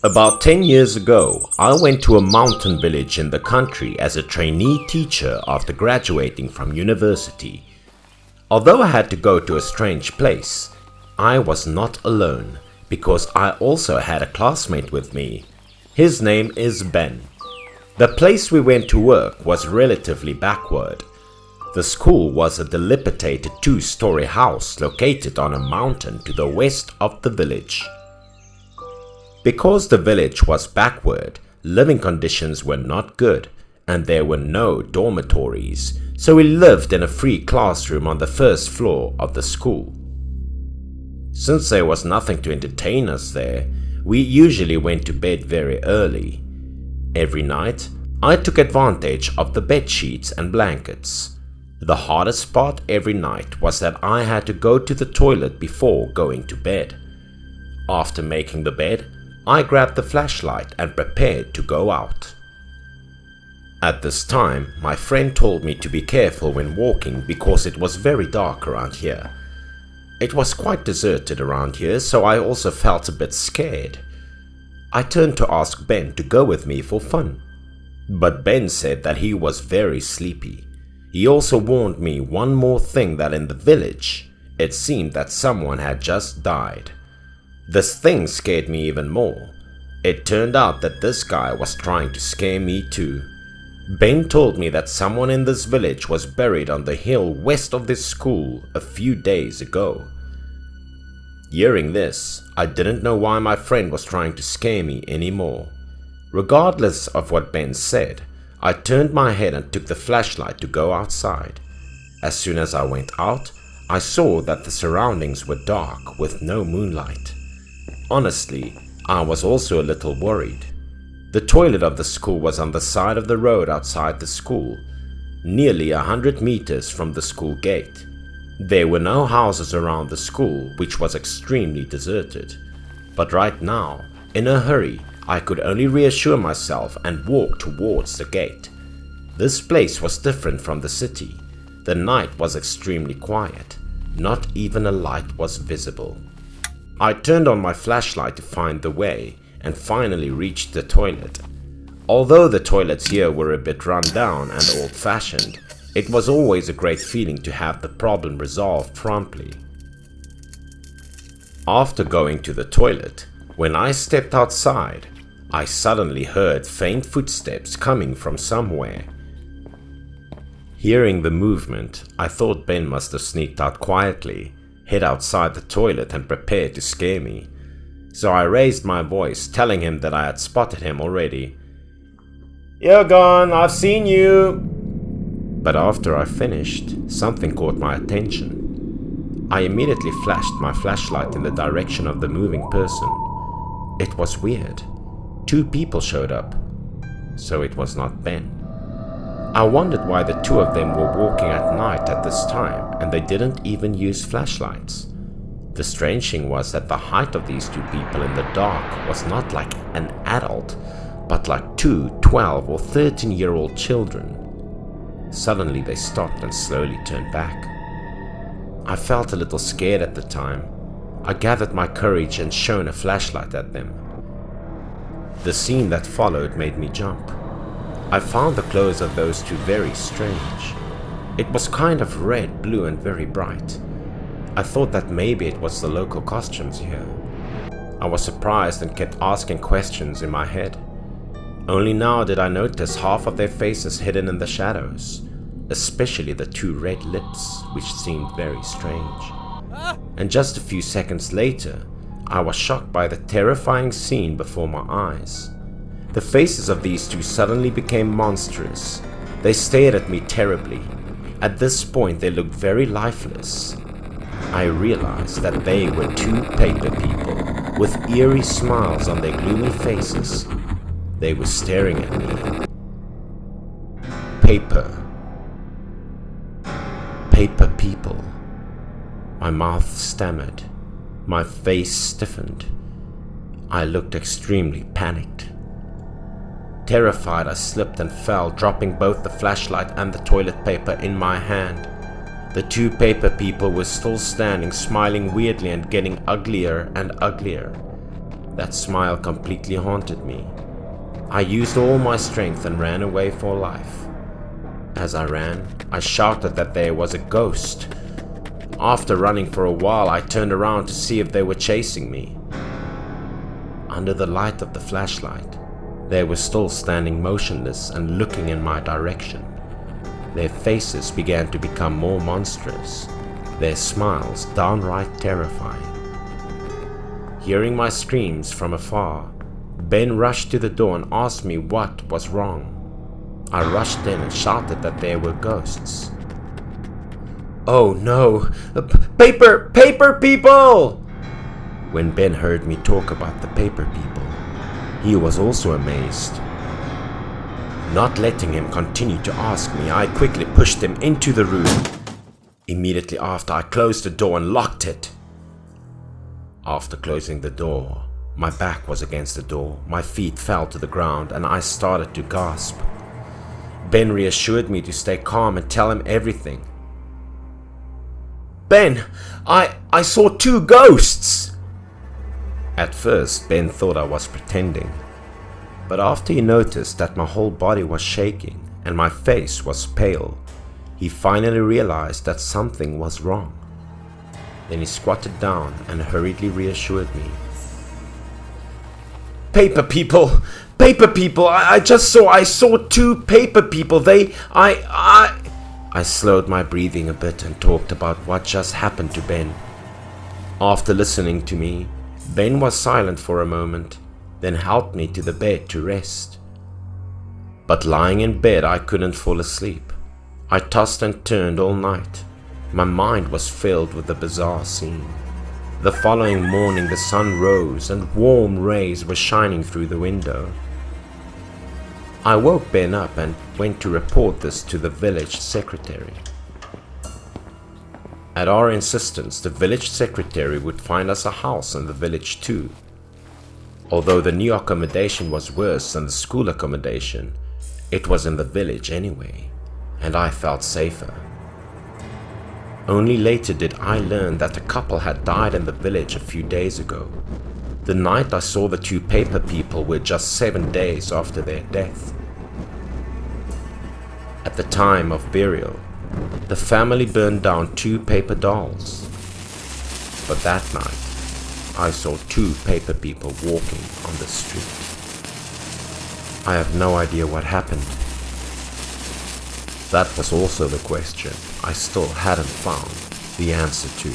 About 10 years ago, I went to a mountain village in the country as a trainee teacher after graduating from university. Although I had to go to a strange place, I was not alone because I also had a classmate with me. His name is Ben. The place we went to work was relatively backward. The school was a dilapidated 2-story house located on a mountain to the west of the village. Because the village was backward, living conditions were not good and there were no dormitories, so we lived in a free classroom on the first floor of the school. Since there was nothing to entertain us there, we usually went to bed very early. Every night, I took advantage of the bed sheets and blankets. The hardest part every night was that I had to go to the toilet before going to bed. After making the bed, I grabbed the flashlight and prepared to go out. At this time, my friend told me to be careful when walking because it was very dark around here. It was quite deserted around here, so I also felt a bit scared. I turned to ask Ben to go with me for fun, but Ben said that he was very sleepy. He also warned me one more thing, that in the village, it seemed that someone had just died. This thing scared me even more. It turned out that this guy was trying to scare me too. Ben told me that someone in this village was buried on the hill west of this school a few days ago. Hearing this, I didn't know why my friend was trying to scare me anymore. Regardless of what Ben said, I turned my head and took the flashlight to go outside. As soon as I went out, I saw that the surroundings were dark with no moonlight. Honestly, I was also a little worried. The toilet of the school was on the side of the road outside the school, nearly 100 meters from the school gate. There were no houses around the school, which was extremely deserted. But right now, in a hurry, I could only reassure myself and walk towards the gate. This place was different from the city. The night was extremely quiet. Not even a light was visible. I turned on my flashlight to find the way and finally reached the toilet. Although the toilets here were a bit run down and old-fashioned, it was always a great feeling to have the problem resolved promptly. After going to the toilet, when I stepped outside, I suddenly heard faint footsteps coming from somewhere. Hearing the movement, I thought Ben must have sneaked out quietly, hid outside the toilet and prepared to scare me. So I raised my voice, telling him that I had spotted him already. "You're gone, I've seen you!" But after I finished, something caught my attention. I immediately flashed my flashlight in the direction of the moving person. It was weird. 2 people showed up. So it was not Ben. I wondered why the 2 of them were walking at night at this time and they didn't even use flashlights. The strange thing was that the height of these 2 people in the dark was not like an adult, but like 2 12 or 13-year-old children. Suddenly they stopped and slowly turned back. I felt a little scared at the time. I gathered my courage and shone a flashlight at them. The scene that followed made me jump. I found the clothes of those 2 very strange. It was kind of red, blue and very bright. I thought that maybe it was the local costumes here. I was surprised and kept asking questions in my head. Only now did I notice half of their faces hidden in the shadows, especially the 2 red lips, which seemed very strange. And just a few seconds later, I was shocked by the terrifying scene before my eyes. The faces of these 2 suddenly became monstrous. They stared at me terribly. At this point, they looked very lifeless. I realized that they were 2 paper people with eerie smiles on their gloomy faces. They were staring at me. Paper. Paper people. My mouth stammered. My face stiffened. I looked extremely panicked. Terrified, I slipped and fell, dropping both the flashlight and the toilet paper in my hand. The 2 paper people were still standing, smiling weirdly and getting uglier and uglier. That smile completely haunted me. I used all my strength and ran away for life. As I ran, I shouted that there was a ghost. After running for a while, I turned around to see if they were chasing me. Under the light of the flashlight, they were still standing motionless and looking in my direction. Their faces began to become more monstrous, their smiles downright terrifying. Hearing my screams from afar, Ben rushed to the door and asked me what was wrong. I rushed in and shouted that there were ghosts. "Oh no! Paper people!" When Ben heard me talk about the paper people, he was also amazed. Not letting him continue to ask me, I quickly pushed him into the room. Immediately after, I closed the door and locked it. After closing the door, my back was against the door, my feet fell to the ground, and I started to gasp. Ben reassured me to stay calm and tell him everything. "Ben, I saw 2 ghosts!" At first, Ben thought I was pretending, but after he noticed that my whole body was shaking and my face was pale, he finally realized that something was wrong. Then he squatted down and hurriedly reassured me. Paper people! I saw 2 paper people. I slowed my breathing a bit and talked about what just happened to Ben. After listening to me, Ben was silent for a moment, then helped me to the bed to rest. But lying in bed, I couldn't fall asleep. I tossed and turned all night. My mind was filled with the bizarre scene. The following morning, the sun rose and warm rays were shining through the window. I woke Ben up and went to report this to the village secretary. At our insistence, the village secretary would find us a house in the village too. Although the new accommodation was worse than the school accommodation, it was in the village anyway, and I felt safer. Only later did I learn that a couple had died in the village a few days ago. The night I saw the 2 paper people were just 7 days after their death. At the time of burial, the family burned down 2 paper dolls. But that night, I saw 2 paper people walking on the street. I have no idea what happened. That was also the question I still hadn't found the answer to.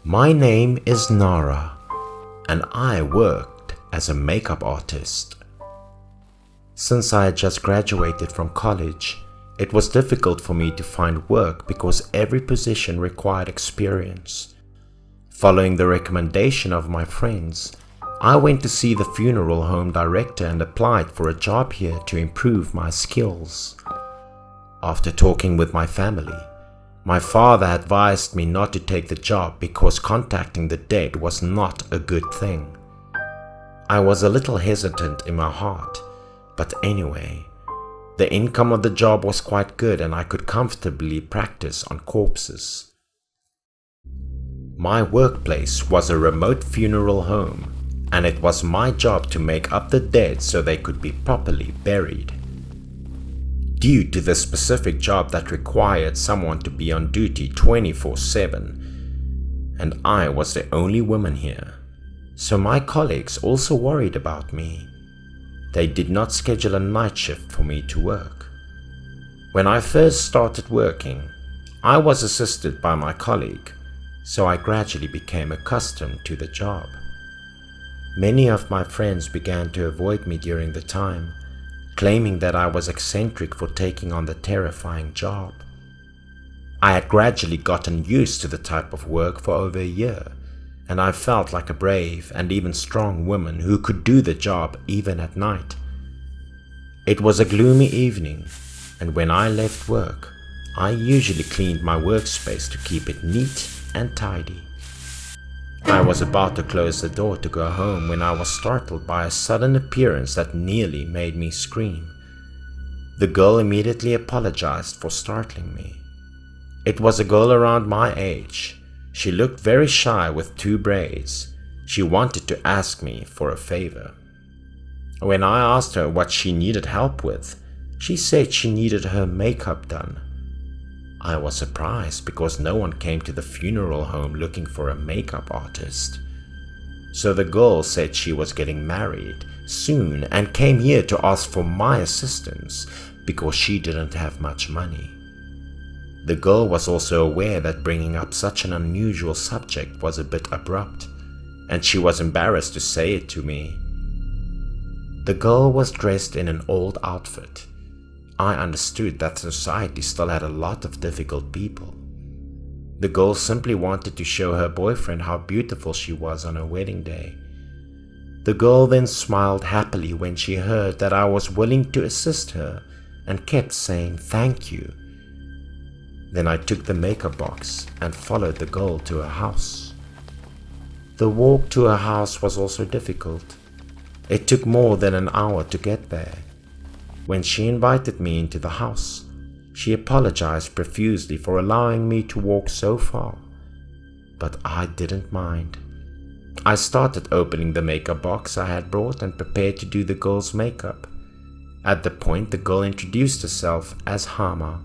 My name is Nara, and I worked as a makeup artist. Since I had just graduated from college, it was difficult for me to find work because every position required experience. Following the recommendation of my friends, I went to see the funeral home director and applied for a job here to improve my skills. After talking with my family, my father advised me not to take the job because contacting the dead was not a good thing. I was a little hesitant in my heart, but anyway, the income of the job was quite good and I could comfortably practice on corpses. My workplace was a remote funeral home, and it was my job to make up the dead so they could be properly buried. Due to the specific job that required someone to be on duty 24/7, and I was the only woman here, so my colleagues also worried about me. They did not schedule a night shift for me to work. When I first started working, I was assisted by my colleague, so I gradually became accustomed to the job. Many of my friends began to avoid me during the time, claiming that I was eccentric for taking on the terrifying job. I had gradually gotten used to the type of work for over a year, and I felt like a brave and even strong woman who could do the job even at night. It was a gloomy evening, and when I left work, I usually cleaned my workspace to keep it neat and tidy. I was about to close the door to go home when I was startled by a sudden appearance that nearly made me scream. The girl immediately apologized for startling me. It was a girl around my age. She looked very shy with 2 braids. She wanted to ask me for a favor. When I asked her what she needed help with, she said she needed her makeup done. I was surprised because no one came to the funeral home looking for a makeup artist. So the girl said she was getting married soon and came here to ask for my assistance because she didn't have much money. The girl was also aware that bringing up such an unusual subject was a bit abrupt, and she was embarrassed to say it to me. The girl was dressed in an old outfit. I understood that society still had a lot of difficult people. The girl simply wanted to show her boyfriend how beautiful she was on her wedding day. The girl then smiled happily when she heard that I was willing to assist her and kept saying thank you. Then I took the makeup box and followed the girl to her house. The walk to her house was also difficult. It took more than an hour to get there. When she invited me into the house, she apologized profusely for allowing me to walk so far, but I didn't mind. I started opening the makeup box I had brought and prepared to do the girl's makeup. At the point, the girl introduced herself as Hama.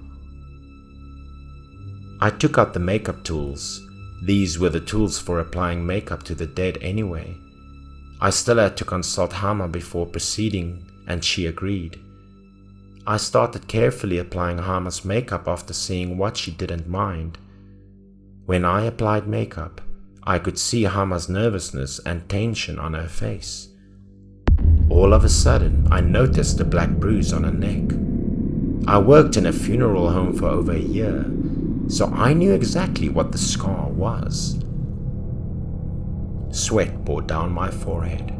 I took out the makeup tools. These were the tools for applying makeup to the dead anyway. I still had to consult Hama before proceeding, and she agreed. I started carefully applying Hama's makeup after seeing what she didn't mind. When I applied makeup, I could see Hama's nervousness and tension on her face. All of a sudden, I noticed a black bruise on her neck. I worked in a funeral home for over a year, so I knew exactly what the scar was. Sweat poured down my forehead.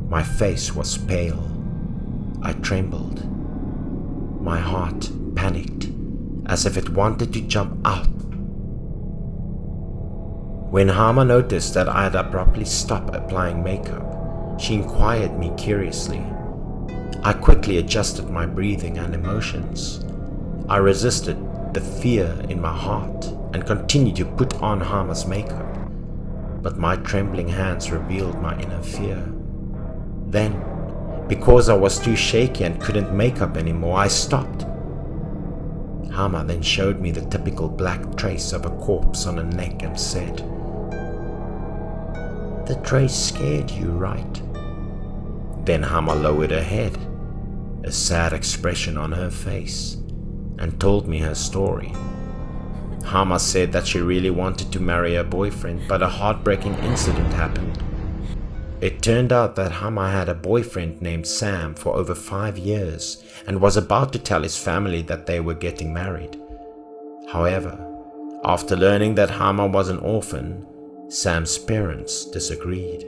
My face was pale. I trembled. My heart panicked, as if it wanted to jump out. When Hama noticed that I had abruptly stopped applying makeup, she inquired me curiously. I quickly adjusted my breathing and emotions. I resisted the fear in my heart and continued to put on Hama's makeup, but my trembling hands revealed my inner fear. Then, because I was too shaky and couldn't make up anymore, I stopped. Hama then showed me the typical black trace of a corpse on her neck and said, "The trace scared you, right?" Then Hama lowered her head, a sad expression on her face, and told me her story. Hama said that she really wanted to marry her boyfriend, but a heartbreaking incident happened. It turned out that Hama had a boyfriend named Sam for over 5 years and was about to tell his family that they were getting married. However, after learning that Hama was an orphan, Sam's parents disagreed.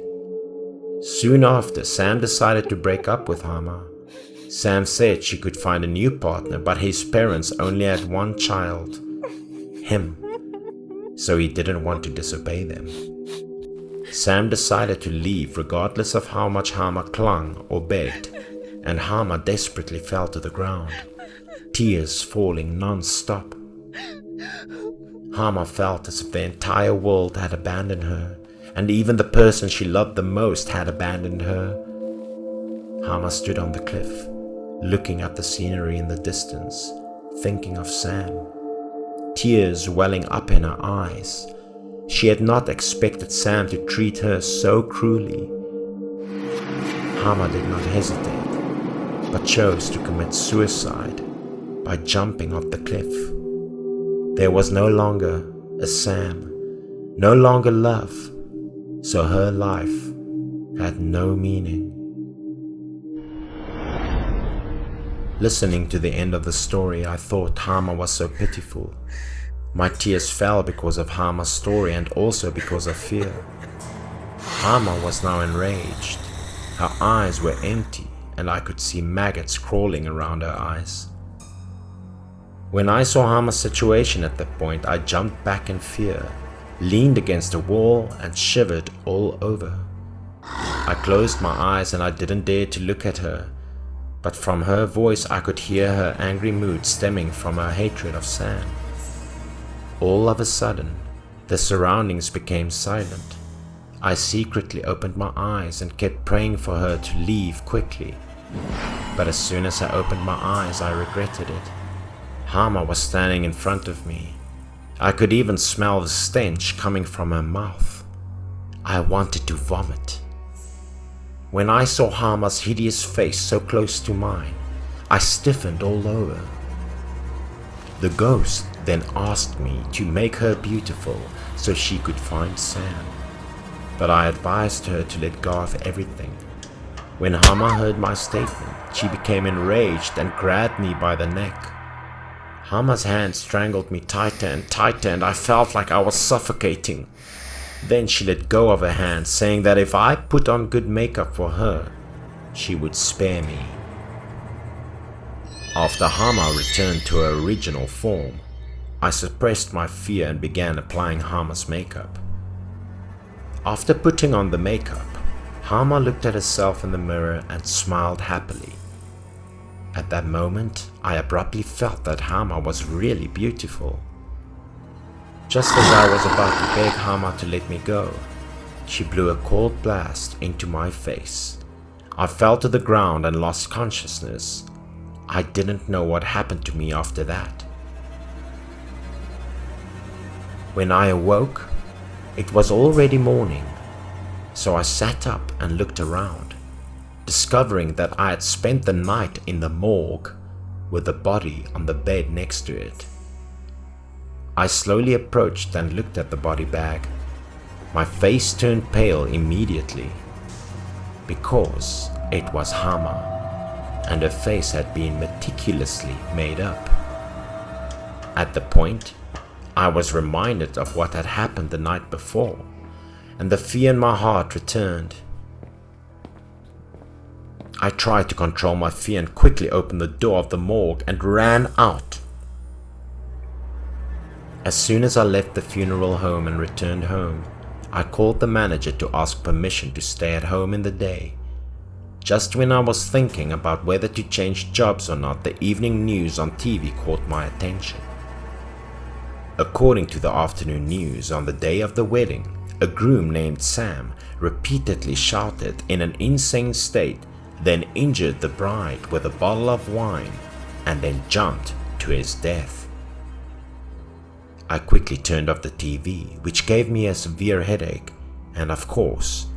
Soon after, Sam decided to break up with Hama. Sam said she could find a new partner, but his parents only had one child, him, so he didn't want to disobey them. Sam decided to leave regardless of how much Hama clung or begged, and Hama desperately fell to the ground, tears falling non-stop. Hama felt as if the entire world had abandoned her, and even the person she loved the most had abandoned her. Hama stood on the cliff, looking at the scenery in the distance, thinking of Sam, tears welling up in her eyes. She had not expected Sam to treat her so cruelly. Hama did not hesitate, but chose to commit suicide by jumping off the cliff. There was no longer a Sam, no longer love, so her life had no meaning. Listening to the end of the story, I thought Hama was so pitiful. My tears fell because of Hama's story and also because of fear. Hama was now enraged. Her eyes were empty and I could see maggots crawling around her eyes. When I saw Hama's situation at that point, I jumped back in fear. leaned against a wall and shivered all over. I closed my eyes and I didn't dare to look at her, but from her voice I could hear her angry mood stemming from her hatred of Sam. All of a sudden, the surroundings became silent. I secretly opened my eyes and kept praying for her to leave quickly. But as soon as I opened my eyes, I regretted it. Hama was standing in front of me. I could even smell the stench coming from her mouth. I wanted to vomit. When I saw Hama's hideous face so close to mine, I stiffened all over. The ghost then asked me to make her beautiful so she could find Sam, but I advised her to let go of everything. When Hama heard my statement, she became enraged and grabbed me by the neck. Hama's hand strangled me tighter and tighter, and I felt like I was suffocating. Then she let go of her hand, saying that if I put on good makeup for her, she would spare me. After Hama returned to her original form, I suppressed my fear and began applying Hama's makeup. After putting on the makeup, Hama looked at herself in the mirror and smiled happily. At that moment, I abruptly felt that Hama was really beautiful. Just as I was about to beg Hama to let me go, she blew a cold blast into my face. I fell to the ground and lost consciousness. I didn't know what happened to me after that. When I awoke, it was already morning, so I sat up and looked around, discovering that I had spent the night in the morgue with the body on the bed next to it. I slowly approached and looked at the body bag. My face turned pale immediately, because it was Hama, and her face had been meticulously made up. At the point, I was reminded of what had happened the night before, and the fear in my heart returned. I tried to control my fear and quickly opened the door of the morgue and ran out. As soon as I left the funeral home and returned home, I called the manager to ask permission to stay at home in the day. Just when I was thinking about whether to change jobs or not, the evening news on TV caught my attention. According to the afternoon news, on the day of the wedding, a groom named Sam repeatedly shouted in an insane state, then injured the bride with a bottle of wine, and then jumped to his death. I quickly turned off the TV, which gave me a severe headache, and of course,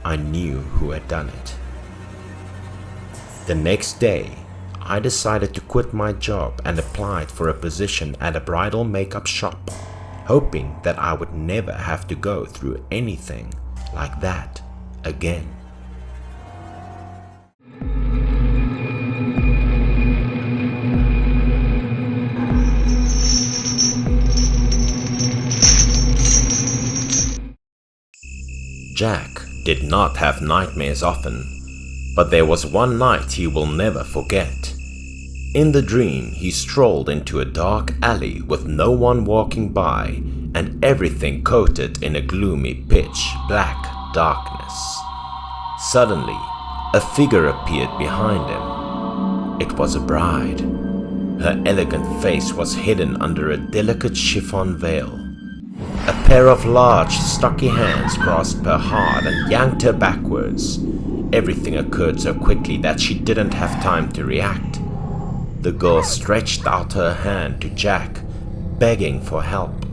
I knew who had done it. The next day, I decided to quit my job and applied for a position at a bridal makeup shop, hoping that I would never have to go through anything like that again. Jack did not have nightmares often, but there was one night he will never forget. In the dream, he strolled into a dark alley with no one walking by and everything coated in a gloomy pitch black darkness. Suddenly, a figure appeared behind him. It was a bride. Her elegant face was hidden under a delicate chiffon veil. A pair of large, stocky hands grasped her hard and yanked her backwards. Everything occurred so quickly that she didn't have time to react. The girl stretched out her hand to Jack, begging for help.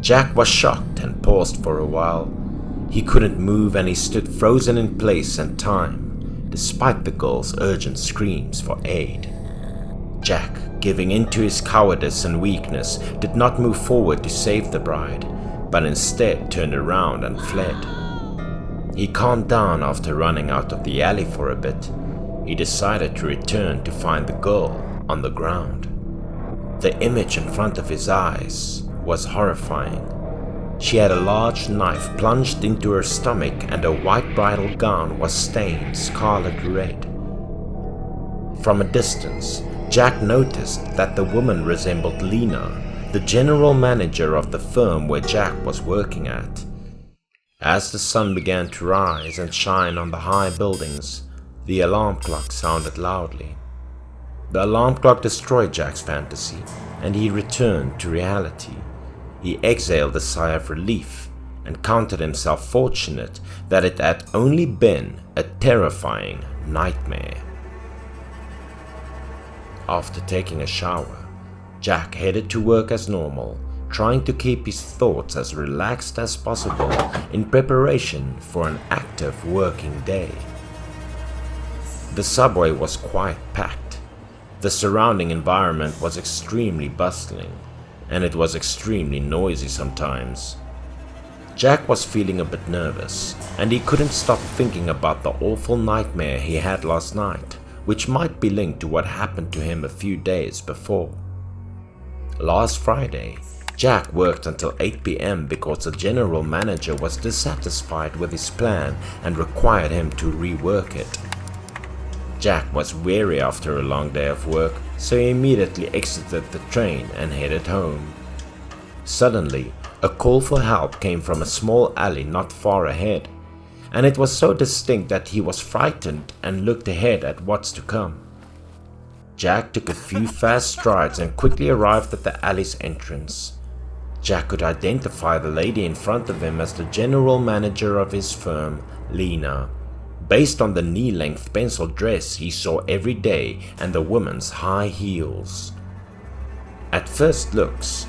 Jack was shocked and paused for a while. He couldn't move and he stood frozen in place and time, despite the girl's urgent screams for aid. Jack, giving in to his cowardice and weakness, did not move forward to save the bride, but instead turned around and fled. He calmed down after running out of the alley for a bit. He decided to return to find the girl on the ground. The image in front of his eyes was horrifying. She had a large knife plunged into her stomach and her white bridal gown was stained scarlet red. From a distance, Jack noticed that the woman resembled Lena, the general manager of the firm where Jack was working at. As the sun began to rise and shine on the high buildings, the alarm clock sounded loudly. The alarm clock destroyed Jack's fantasy, and he returned to reality. He exhaled a sigh of relief and counted himself fortunate that it had only been a terrifying nightmare. After taking a shower, Jack headed to work as normal, trying to keep his thoughts as relaxed as possible in preparation for an active working day. The subway was quite packed. The surrounding environment was extremely bustling, and it was extremely noisy sometimes. Jack was feeling a bit nervous, and he couldn't stop thinking about the awful nightmare he had last night, which might be linked to what happened to him a few days before. Last Friday, Jack worked until 8 p.m. because the general manager was dissatisfied with his plan and required him to rework it. Jack was weary after a long day of work, so he immediately exited the train and headed home. Suddenly, a call for help came from a small alley not far ahead, and it was so distinct that he was frightened and looked ahead at what's to come. Jack took a few fast strides and quickly arrived at the alley's entrance. Jack could identify the lady in front of him as the general manager of his firm, Lena, based on the knee-length pencil dress he saw every day and the woman's high heels. At first looks,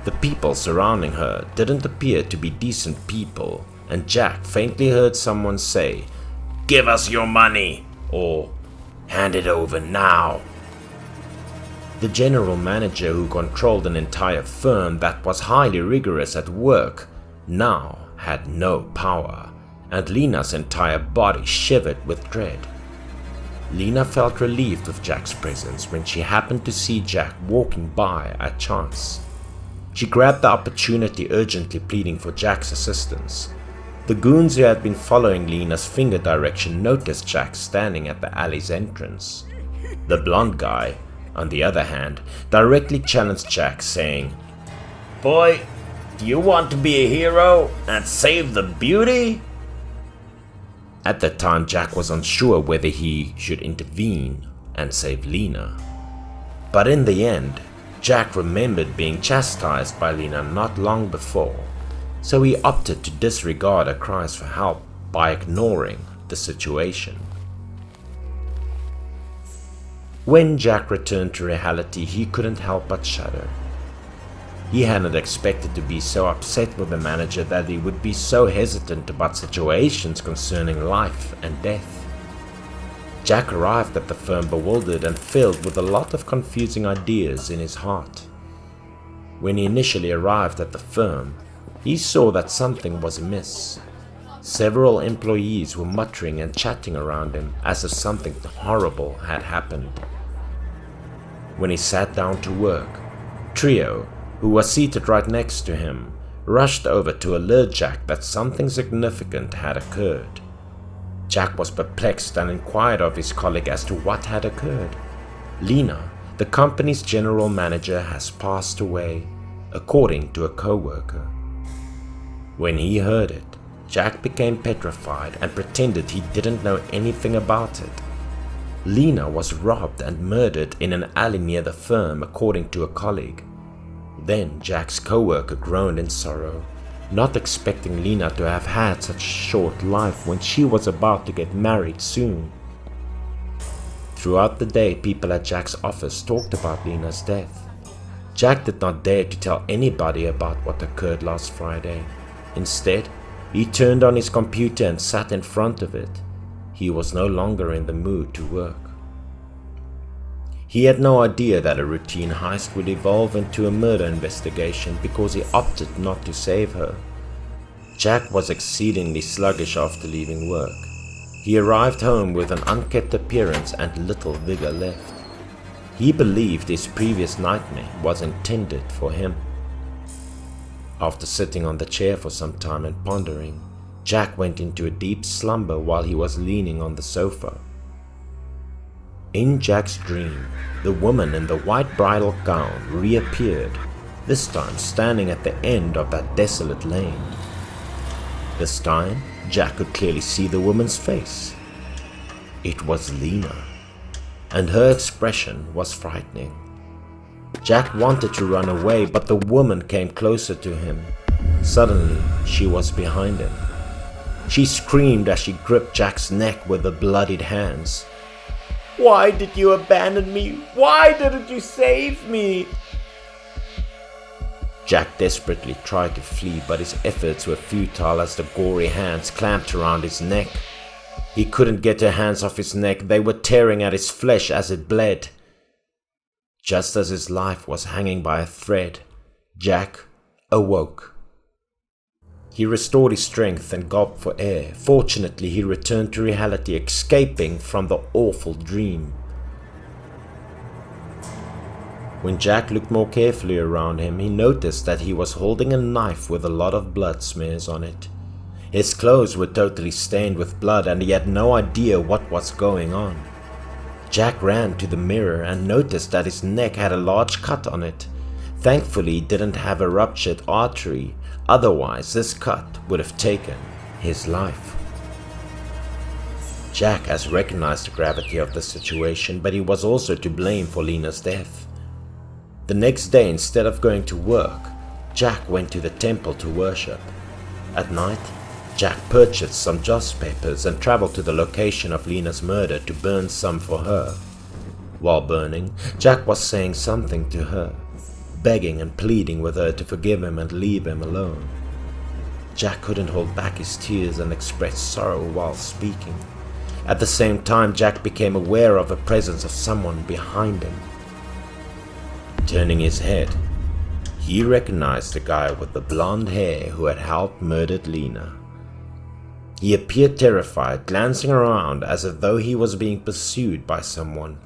the people surrounding her didn't appear to be decent people, and Jack faintly heard someone say, "Give us your money," or "Hand it over now." The general manager, who controlled an entire firm that was highly rigorous at work, now had no power, and Lena's entire body shivered with dread. Lena felt relieved with Jack's presence when she happened to see Jack walking by at chance. She grabbed the opportunity, urgently pleading for Jack's assistance. The goons who had been following Lena's finger direction noticed Jack standing at the alley's entrance. The blonde guy, on the other hand, directly challenged Jack, saying, "Boy, do you want to be a hero and save the beauty?" At that time, Jack was unsure whether he should intervene and save Lena. But in the end, Jack remembered being chastised by Lena not long before, so he opted to disregard her cries for help by ignoring the situation. When Jack returned to reality, he couldn't help but shudder. He hadn't expected to be so upset with the manager that he would be so hesitant about situations concerning life and death. Jack arrived at the firm bewildered and filled with a lot of confusing ideas in his heart. When he initially arrived at the firm, he saw that something was amiss. Several employees were muttering and chatting around him as if something horrible had happened. When he sat down to work, Trio, who was seated right next to him, rushed over to alert Jack that something significant had occurred. Jack was perplexed and inquired of his colleague as to what had occurred. Lena, the company's general manager, has passed away, according to a co-worker. When he heard it, Jack became petrified and pretended he didn't know anything about it. Lena was robbed and murdered in an alley near the firm, according to a colleague. Then Jack's co-worker groaned in sorrow, not expecting Lena to have had such a short life when she was about to get married soon. Throughout the day, people at Jack's office talked about Lena's death. Jack did not dare to tell anybody about what occurred last Friday. Instead, he turned on his computer and sat in front of it. He was no longer in the mood to work. He had no idea that a routine heist would evolve into a murder investigation because he opted not to save her. Jack was exceedingly sluggish after leaving work. He arrived home with an unkempt appearance and little vigor left. He believed his previous nightmare was intended for him. After sitting on the chair for some time and pondering, Jack went into a deep slumber while he was leaning on the sofa. In Jack's dream, the woman in the white bridal gown reappeared. this time standing at the end of that desolate lane. This time, Jack could clearly see the woman's face. It was Lena, and her expression was frightening. Jack wanted to run away, but the woman came closer to him. Suddenly, she was behind him. She screamed as she gripped Jack's neck with her bloodied hands. "Why did you abandon me? Why didn't you save me?" Jack desperately tried to flee, but his efforts were futile as the gory hands clamped around his neck. He couldn't get her hands off his neck. They were tearing at his flesh as it bled. Just as his life was hanging by a thread, Jack awoke. He restored his strength and gulped for air. Fortunately, he returned to reality, escaping from the awful dream. When Jack looked more carefully around him, he noticed that he was holding a knife with a lot of blood smears on it. His clothes were totally stained with blood, and he had no idea what was going on. Jack ran to the mirror and noticed that his neck had a large cut on it. Thankfully, he didn't have a ruptured artery, otherwise this cut would have taken his life. Jack has recognized the gravity of the situation, but he was also to blame for Lena's death. The next day, instead of going to work, Jack went to the temple to worship. At night, Jack purchased some joss papers and traveled to the location of Lena's murder to burn some for her. While burning, Jack was saying something to her, begging and pleading with her to forgive him and leave him alone. Jack couldn't hold back his tears and expressed sorrow while speaking. At the same time, Jack became aware of the presence of someone behind him. Turning his head, he recognized the guy with the blonde hair who had helped murder Lena. He appeared terrified, glancing around as though he was being pursued by someone.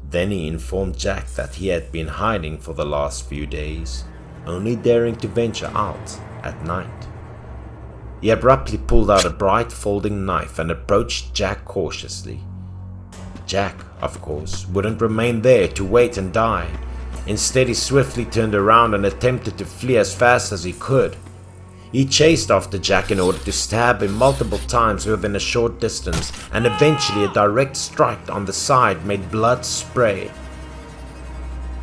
Then he informed Jack that he had been hiding for the last few days, only daring to venture out at night. He abruptly pulled out a bright folding knife and approached Jack cautiously. Jack, of course, wouldn't remain there to wait and die. Instead, he swiftly turned around and attempted to flee as fast as he could. He chased after Jack in order to stab him multiple times within a short distance, and eventually a direct strike on the side made blood spray.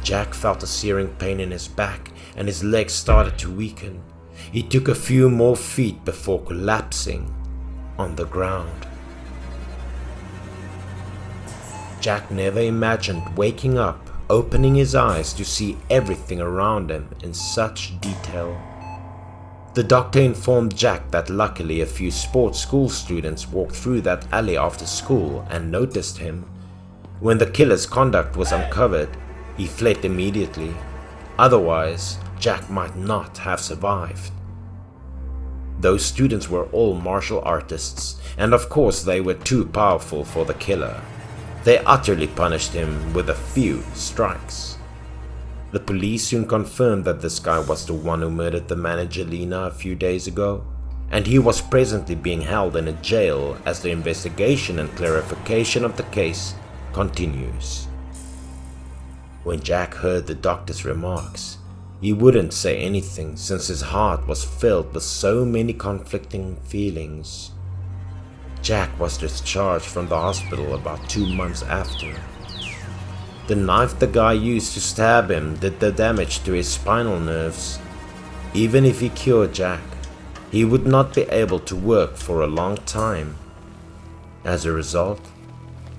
Jack felt a searing pain in his back and his legs started to weaken. He took a few more feet before collapsing on the ground. Jack never imagined waking up, opening his eyes to see everything around him in such detail. The doctor informed Jack that luckily a few sports school students walked through that alley after school and noticed him. When the killer's conduct was uncovered, he fled immediately. Otherwise, Jack might not have survived. Those students were all martial artists, and of course they were too powerful for the killer. They utterly punished him with a few strikes. The police soon confirmed that this guy was the one who murdered the manager Lena a few days ago, and he was presently being held in a jail as the investigation and clarification of the case continues. When Jack heard the doctor's remarks, he wouldn't say anything since his heart was filled with so many conflicting feelings. Jack was discharged from the hospital about 2 months after. The knife the guy used to stab him did the damage to his spinal nerves. Even if he cured Jack, he would not be able to work for a long time. As a result,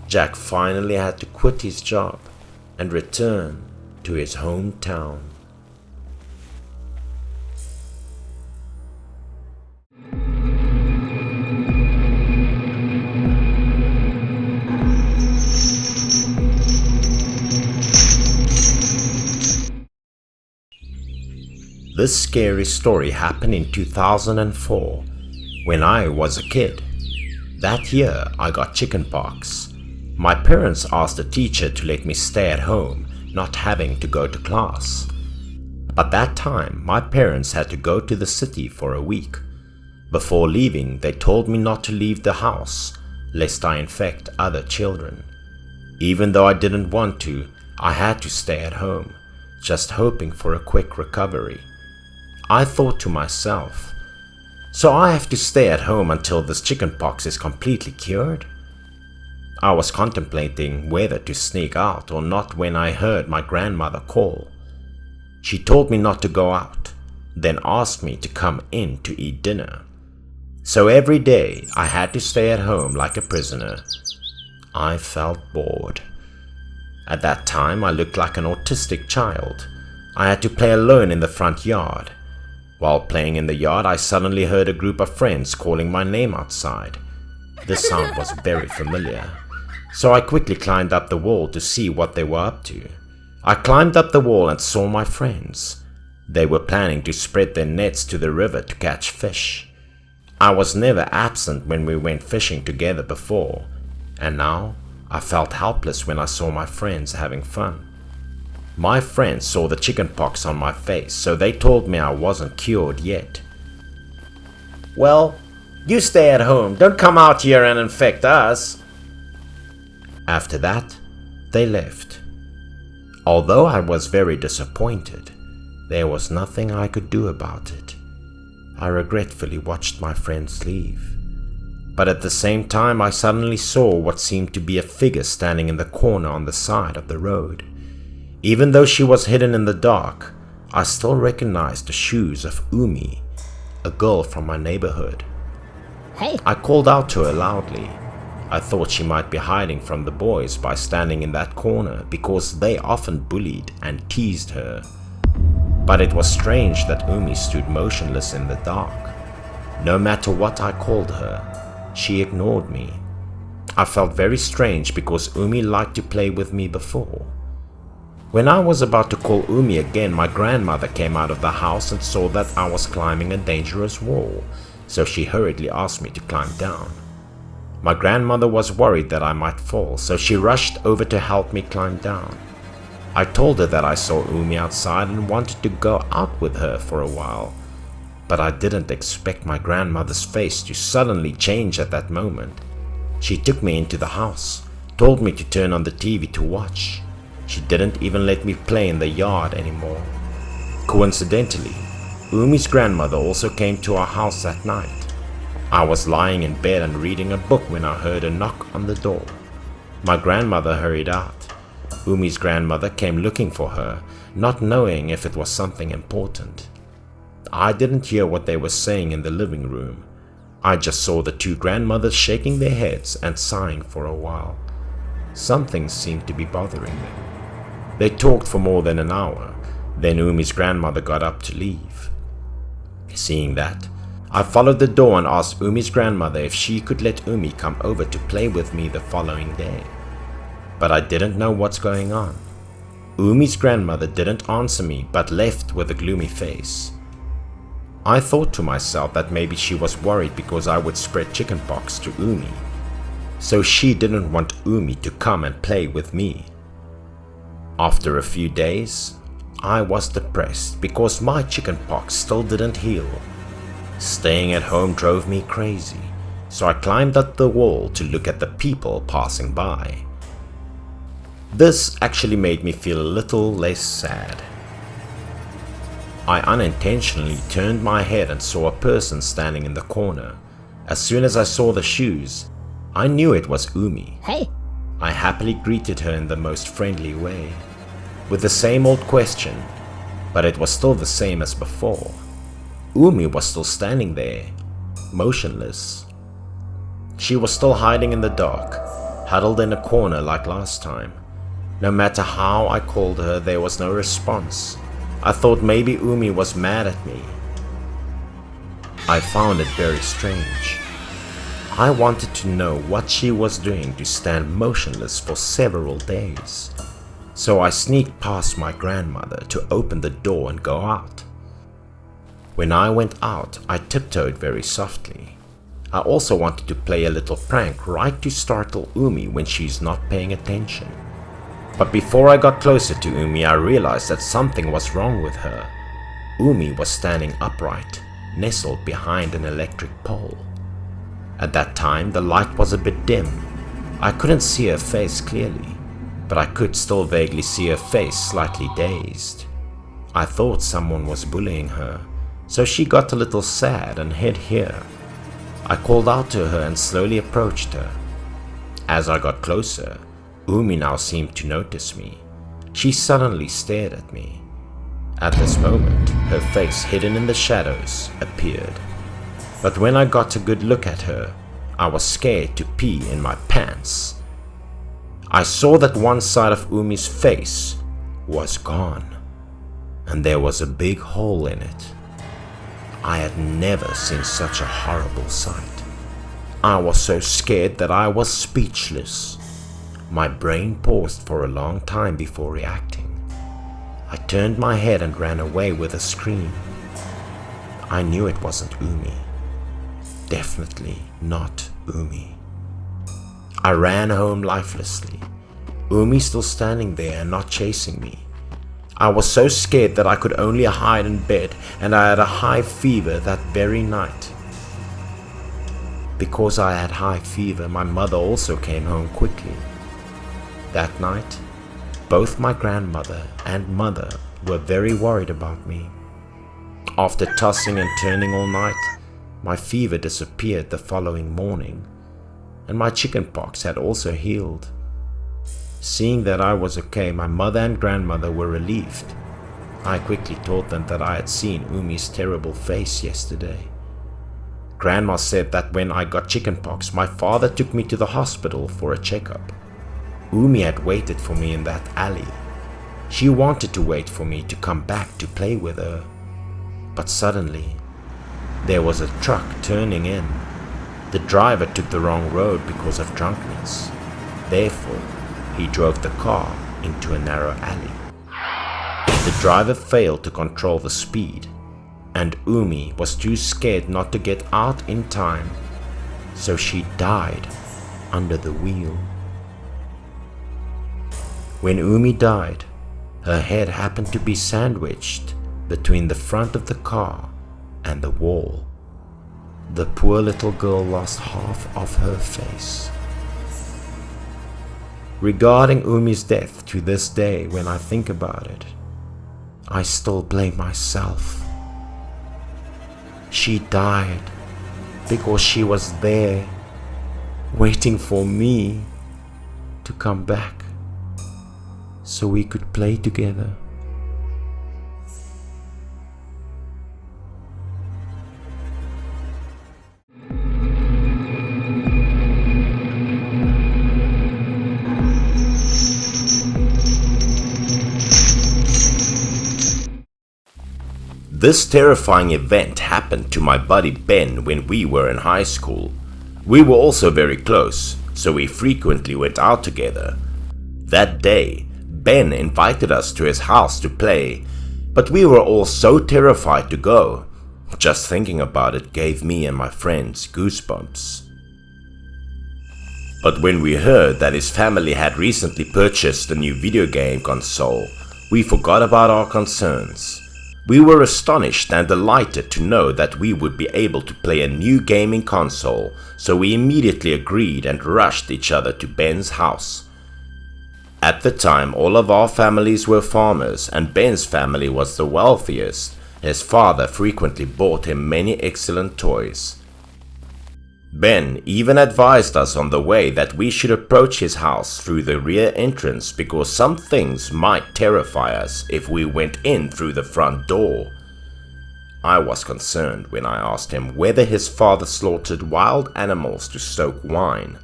Jack finally had to quit his job and return to his hometown. This scary story happened in 2004, when I was a kid. That year, I got chickenpox. My parents asked the teacher to let me stay at home, not having to go to class. At that time, my parents had to go to the city for a week. Before leaving, they told me not to leave the house, lest I infect other children. Even though I didn't want to, I had to stay at home. just hoping for a quick recovery. I thought to myself, so I have to stay at home until this chickenpox is completely cured? I was contemplating whether to sneak out or not when I heard my grandmother call. She told me not to go out, then asked me to come in to eat dinner. So every day I had to stay at home like a prisoner. I felt bored. At that time I looked like an autistic child. I had to play alone in the front yard. While playing in the yard, I suddenly heard a group of friends calling my name outside. This sound was very familiar, so I quickly climbed up the wall to see what they were up to. I climbed up the wall and saw my friends. They were planning to spread their nets to the river to catch fish. I was never absent when we went fishing together before, and now I felt helpless when I saw my friends having fun. My friends saw the chickenpox on my face, so they told me I wasn't cured yet. Well, you stay at home, don't come out here and infect us. After that, they left. Although I was very disappointed, there was nothing I could do about it. I regretfully watched my friends leave. But at the same time, I suddenly saw what seemed to be a figure standing in the corner on the side of the road. Even though she was hidden in the dark, I still recognized the shoes of Umi, a girl from my neighborhood. Hey! I called out to her loudly. I thought she might be hiding from the boys by standing in that corner because they often bullied and teased her. But it was strange that Umi stood motionless in the dark. No matter what I called her, she ignored me. I felt very strange because Umi liked to play with me before. When I was about to call Umi again, my grandmother came out of the house and saw that I was climbing a dangerous wall, so she hurriedly asked me to climb down. My grandmother was worried that I might fall, so she rushed over to help me climb down. I told her that I saw Umi outside and wanted to go out with her for a while, but I didn't expect my grandmother's face to suddenly change at that moment. She took me into the house, told me to turn on the TV to watch. She didn't even let me play in the yard anymore. Coincidentally, Umi's grandmother also came to our house that night. I was lying in bed and reading a book when I heard a knock on the door. My grandmother hurried out. Umi's grandmother came looking for her, not knowing if it was something important. I didn't hear what they were saying in the living room. I just saw the two grandmothers shaking their heads and sighing for a while. Something seemed to be bothering them. They talked for more than an hour, then Umi's grandmother got up to leave. Seeing that, I followed the door and asked Umi's grandmother if she could let Umi come over to play with me the following day. But I didn't know what's going on. Umi's grandmother didn't answer me but left with a gloomy face. I thought to myself that maybe she was worried because I would spread chickenpox to Umi, so she didn't want Umi to come and play with me. After a few days, I was depressed because my chickenpox still didn't heal. Staying at home drove me crazy, so I climbed up the wall to look at the people passing by. This actually made me feel a little less sad. I unintentionally turned my head and saw a person standing in the corner. As soon as I saw the shoes, I knew it was Umi. Hey! I happily greeted her in the most friendly way, with the same old question, but it was still the same as before. Umi was still standing there, motionless. She was still hiding in the dark, huddled in a corner like last time. No matter how I called her, there was no response. I thought maybe Umi was mad at me. I found it very strange. I wanted to know what she was doing to stand motionless for several days. So I sneaked past my grandmother to open the door and go out. When I went out, I tiptoed very softly. I also wanted to play a little prank right to startle Umi when she's not paying attention. But before I got closer to Umi, I realized that something was wrong with her. Umi was standing upright, nestled behind an electric pole. At that time, the light was a bit dim. I couldn't see her face clearly. but I could still vaguely see her face slightly dazed. I thought someone was bullying her, so she got a little sad and hid here. I called out to her and slowly approached her. As I got closer, Umi now seemed to notice me. She suddenly stared at me. At this moment, her face hidden in the shadows appeared. But when I got a good look at her, I was scared to pee in my pants. I saw that one side of Umi's face was gone, and there was a big hole in it. I had never seen such a horrible sight. I was so scared that I was speechless. My brain paused for a long time before reacting. I turned my head and ran away with a scream. I knew it wasn't Umi. Definitely not Umi. I ran home lifelessly, Umi still standing there and not chasing me. I was so scared that I could only hide in bed, and I had a high fever that very night. Because I had high fever, my mother also came home quickly. That night, both my grandmother and mother were very worried about me. After tossing and turning all night, my fever disappeared the following morning, and my chickenpox had also healed. Seeing that I was okay, my mother and grandmother were relieved. I quickly told them that I had seen Umi's terrible face yesterday. Grandma said that when I got chickenpox, my father took me to the hospital for a checkup. Umi had waited for me in that alley. She wanted to wait for me to come back to play with her. But suddenly, there was a truck turning in. The driver took the wrong road because of drunkenness. Therefore, he drove the car into a narrow alley. The driver failed to control the speed, and Umi was too scared not to get out in time, so she died under the wheel. When Umi died, her head happened to be sandwiched between the front of the car and the wall. The poor little girl lost half of her face. Regarding Umi's death to this day, when I think about it, I still blame myself. She died because she was there, waiting for me to come back so we could play together. This terrifying event happened to my buddy Ben when we were in high school. We were also very close, so we frequently went out together. That day, Ben invited us to his house to play, but we were all so terrified to go. Just thinking about it gave me and my friends goosebumps. But when we heard that his family had recently purchased a new video game console, we forgot about our concerns. We were astonished and delighted to know that we would be able to play a new gaming console, so we immediately agreed and rushed each other to Ben's house. At the time, all of our families were farmers, and Ben's family was the wealthiest. His father frequently bought him many excellent toys. Ben even advised us on the way that we should approach his house through the rear entrance because some things might terrify us if we went in through the front door. I was concerned when I asked him whether his father slaughtered wild animals to stoke wine.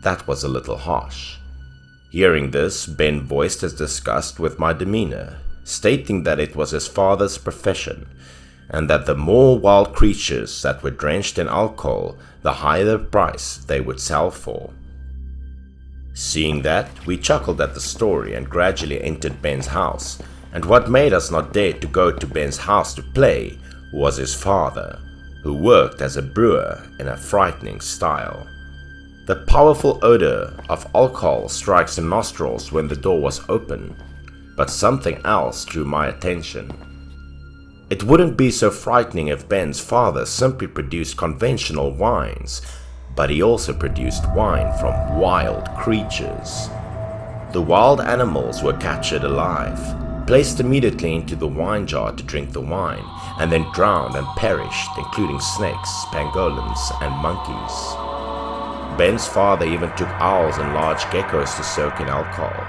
That was a little harsh. Hearing this, Ben voiced his disgust with my demeanor, stating that it was his father's profession, and that the more wild creatures that were drenched in alcohol, the higher the price they would sell for. Seeing that, we chuckled at the story and gradually entered Ben's house, and what made us not dare to go to Ben's house to play was his father, who worked as a brewer in a frightening style. The powerful odor of alcohol strikes the nostrils when the door was open, but something else drew my attention. It wouldn't be so frightening if Ben's father simply produced conventional wines, but he also produced wine from wild creatures. The wild animals were captured alive, placed immediately into the wine jar to drink the wine, and then drowned and perished, including snakes, pangolins, and monkeys. Ben's father even took owls and large geckos to soak in alcohol,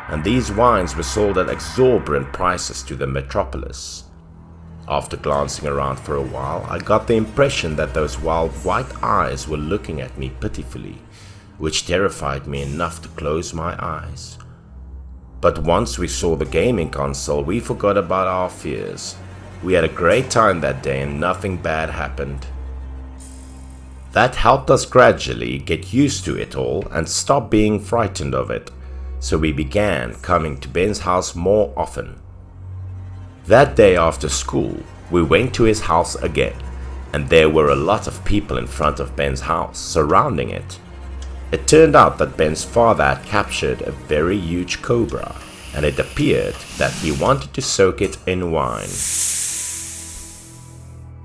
and these wines were sold at exorbitant prices to the metropolis. After glancing around for a while, I got the impression that those wild white eyes were looking at me pitifully, which terrified me enough to close my eyes. But once we saw the gaming console, we forgot about our fears. We had a great time that day and nothing bad happened. That helped us gradually get used to it all and stop being frightened of it, so we began coming to Ben's house more often. That day after school, we went to his house again, and there were a lot of people in front of Ben's house, surrounding it. It turned out that Ben's father had captured a very huge cobra, and it appeared that he wanted to soak it in wine.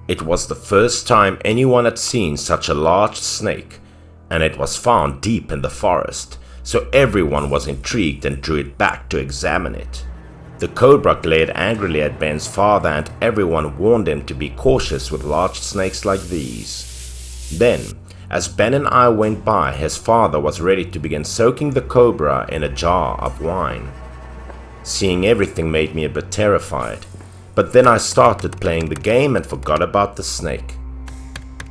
It was the first time anyone had seen such a large snake, and it was found deep in the forest, so everyone was intrigued and drew it back to examine it. The cobra glared angrily at Ben's father, and everyone warned him to be cautious with large snakes like these. Then, as Ben and I went by, his father was ready to begin soaking the cobra in a jar of wine. Seeing everything made me a bit terrified, but then I started playing the game and forgot about the snake.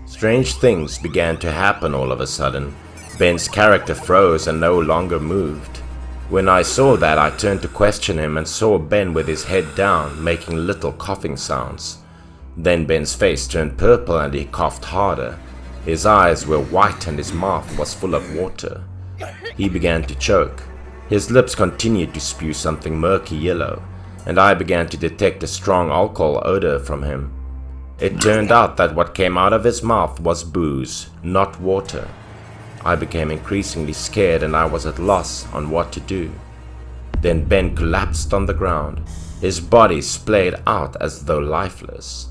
Strange things began to happen all of a sudden. Ben's character froze and no longer moved. When I saw that, I turned to question him and saw Ben with his head down, making little coughing sounds. Then Ben's face turned purple and he coughed harder. His eyes were white and his mouth was full of water. He began to choke. His lips continued to spew something murky yellow, and I began to detect a strong alcohol odor from him. It turned out that what came out of his mouth was booze, not water. I became increasingly scared and I was at loss on what to do. Then Ben collapsed on the ground, his body splayed out as though lifeless.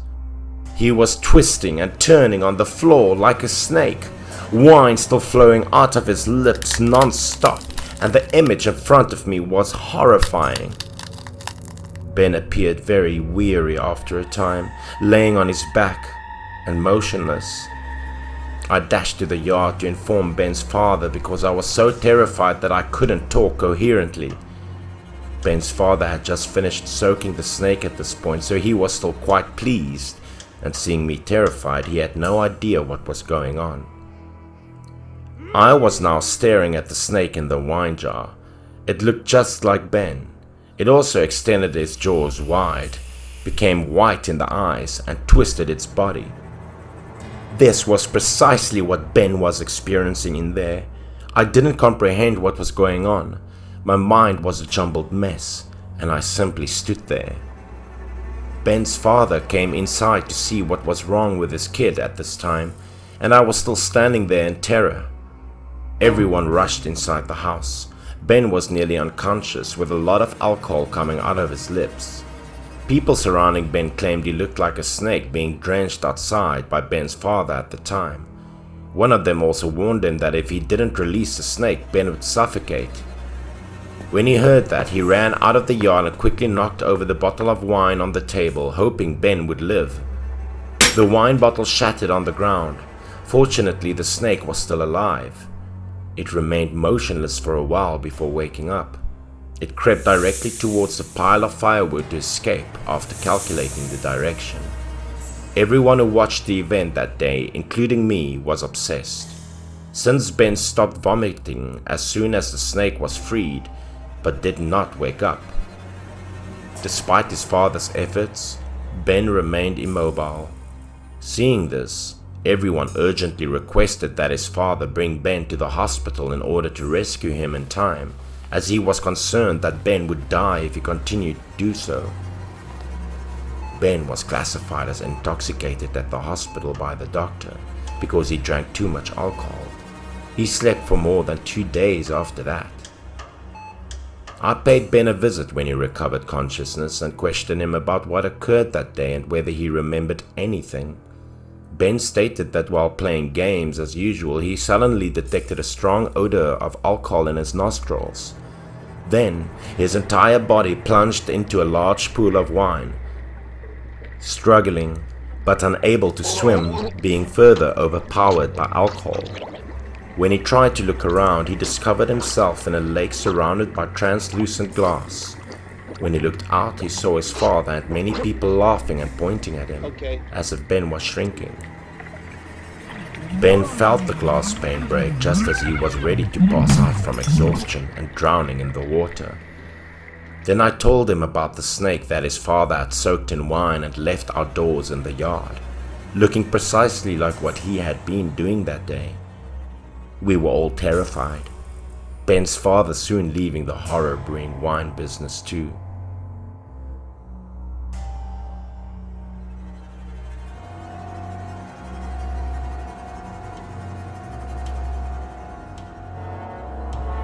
He was twisting and turning on the floor like a snake, wine still flowing out of his lips non-stop, and the image in front of me was horrifying. Ben appeared very weary after a time, laying on his back and motionless. I dashed to the yard to inform Ben's father because I was so terrified that I couldn't talk coherently. Ben's father had just finished soaking the snake at this point, so he was still quite pleased, and seeing me terrified, he had no idea what was going on. I was now staring at the snake in the wine jar. It looked just like Ben. It also extended its jaws wide, became white in the eyes, and twisted its body. This was precisely what Ben was experiencing in there. I didn't comprehend what was going on. My mind was a jumbled mess, and I simply stood there. Ben's father came inside to see what was wrong with his kid at this time, and I was still standing there in terror. Everyone rushed inside the house. Ben was nearly unconscious, with a lot of alcohol coming out of his lips. People surrounding Ben claimed he looked like a snake being drenched outside by Ben's father at the time. One of them also warned him that if he didn't release the snake, Ben would suffocate. When he heard that, he ran out of the yard and quickly knocked over the bottle of wine on the table, hoping Ben would live. The wine bottle shattered on the ground. Fortunately, the snake was still alive. It remained motionless for a while before waking up. It crept directly towards the pile of firewood to escape after calculating the direction. Everyone who watched the event that day, including me, was obsessed. Since Ben stopped vomiting as soon as the snake was freed, but did not wake up. Despite his father's efforts, Ben remained immobile. Seeing this, everyone urgently requested that his father bring Ben to the hospital in order to rescue him in time, as he was concerned that Ben would die if he continued to do so. Ben was classified as intoxicated at the hospital by the doctor because he drank too much alcohol. He slept for more than 2 days after that. I paid Ben a visit when he recovered consciousness and questioned him about what occurred that day and whether he remembered anything. Ben stated that while playing games as usual, he suddenly detected a strong odor of alcohol in his nostrils. Then his entire body plunged into a large pool of wine. Struggling, but unable to swim, being further overpowered by alcohol. When he tried to look around, he discovered himself in a lake surrounded by translucent glass. When he looked out, he saw his father and many people laughing and pointing at him, as if Ben was shrinking. Ben felt the glass pane break just as he was ready to pass out from exhaustion and drowning in the water. Then I told him about the snake that his father had soaked in wine and left outdoors in the yard, looking precisely like what he had been doing that day. We were all terrified, Ben's father soon leaving the horror-brewing wine business too.